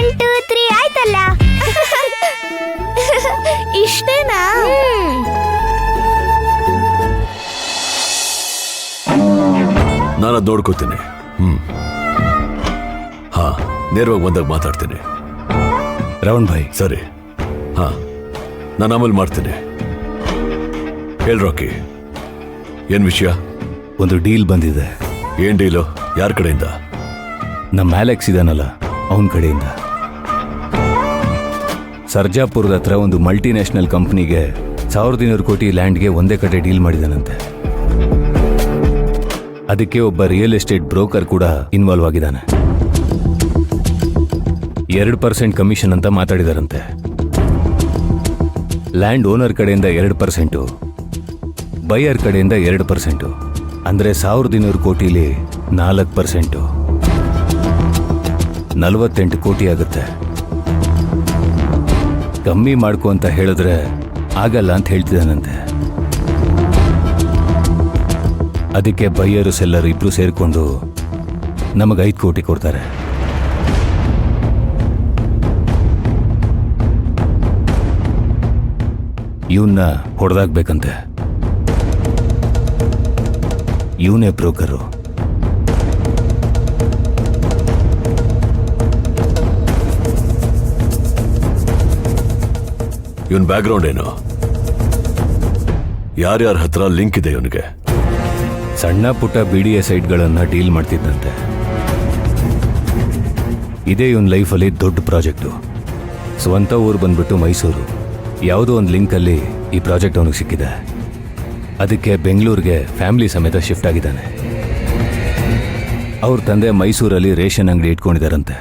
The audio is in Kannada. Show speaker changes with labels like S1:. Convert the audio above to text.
S1: 1 2 3 ಆಯ್ತಲ್ಲ.
S2: ಇಷ್ಟೇನಾ?
S3: ನಾನು ಅದು ನೋಡ್ಕೋತೀನಿ. ಹಾ, ನೇರವಾಗಿ ಬಂದಾಗ ಮಾತಾಡ್ತೀನಿ.
S4: ರವಣ್ ಭಾಯ್,
S3: ಸರಿ. ಹಾ, ನಾನು ಆಮೇಲೆ ಮಾಡ್ತೀನಿ. ಹೇಳ್ ರಾಕಿ, ಏನ್ ವಿಷಯ?
S4: ಒಂದು ಡೀಲ್ ಬಂದಿದೆ.
S3: ಏನ್ ಡೀಲು? ಯಾರ ಕಡೆಯಿಂದ?
S4: ನಮ್ಮ ಅಲೆಕ್ಸ್ ಇದಾನಲ್ಲ, ಅವನ ಕಡೆಯಿಂದ. ಸರ್ಜಾಪುರದ ಹತ್ರ ಒಂದು ಮಲ್ಟಿನ್ಯಾಷನಲ್ ಕಂಪ್ನಿಗೆ 1200 ಕೋಟಿ ಲ್ಯಾಂಡ್ಗೆ ಒಂದೇ ಕಡೆ ಡೀಲ್ ಮಾಡಿದಾನಂತೆ. ಅದಕ್ಕೆ ಒಬ್ಬ ರಿಯಲ್ ಎಸ್ಟೇಟ್ ಬ್ರೋಕರ್ ಕೂಡ ಇನ್ವಾಲ್ವ್ ಆಗಿದ್ದಾನೆ. 2% ಕಮಿಷನ್ ಅಂತ ಮಾತಾಡಿದಾರಂತೆ. ಲ್ಯಾಂಡ್ ಓನರ್ ಕಡೆಯಿಂದ 2%, ಬೈಯರ್ ಕಡೆಯಿಂದ 2%. ಅಂದ್ರೆ 1200 ಕೋಟಿಲಿ 4%, 48 ಕೋಟಿ ಆಗುತ್ತೆ. ಕಮ್ಮಿ ಮಾಡ್ಕೊ ಅಂತ ಹೇಳಿದ್ರೆ ಆಗಲ್ಲ ಅಂತ ಹೇಳ್ತಿದ್ದಾನಂತೆ. ಅದಕ್ಕೆ ಬೈಯರು ಸೆಲ್ಲರು ಇಬ್ರು ಸೇರ್ಕೊಂಡು ನಮಗೆ 5 ಕೋಟಿ ಕೊಡ್ತಾರೆ. ಇವನ್ನ ಹೊಡೆದಾಕ್ಬೇಕಂತೆ. ಇವನೇ ಬ್ರೋಕರು.
S3: ಇವನ್ ಬ್ಯಾಕ್ಗ್ರೌಂಡ್ ಏನು? ಯಾರ್ಯಾರ ಹತ್ರ ಲಿಂಕ್ ಇದೆ ಇವನಿಗೆ?
S4: ಸಣ್ಣ ಪುಟ್ಟ BDA ಸೈಟ್ಗಳನ್ನ ಡೀಲ್ ಮಾಡ್ತಿದ್ದಂತೆ. ಇದೇ ಇವನ್ ಲೈಫಲ್ಲಿ ದೊಡ್ಡ ಪ್ರಾಜೆಕ್ಟು. ಸ್ವಂತ ಊರು ಬಂದ್ಬಿಟ್ಟು ಮೈಸೂರು. ಯಾವುದೋ ಒಂದು ಲಿಂಕಲ್ಲಿ ಈ ಪ್ರಾಜೆಕ್ಟ್ ಅವನಿಗೆ ಸಿಕ್ಕಿದೆ. ಅದಕ್ಕೆ ಬೆಂಗಳೂರಿಗೆ ಫ್ಯಾಮಿಲಿ ಸಮೇತ ಶಿಫ್ಟ್ ಆಗಿದ್ದಾನೆ. ಅವ್ರ ತಂದೆ ಮೈಸೂರಲ್ಲಿ ರೇಷನ್ ಅಂಗಡಿ ಇಟ್ಕೊಂಡಿದ್ದಾರಂತೆ.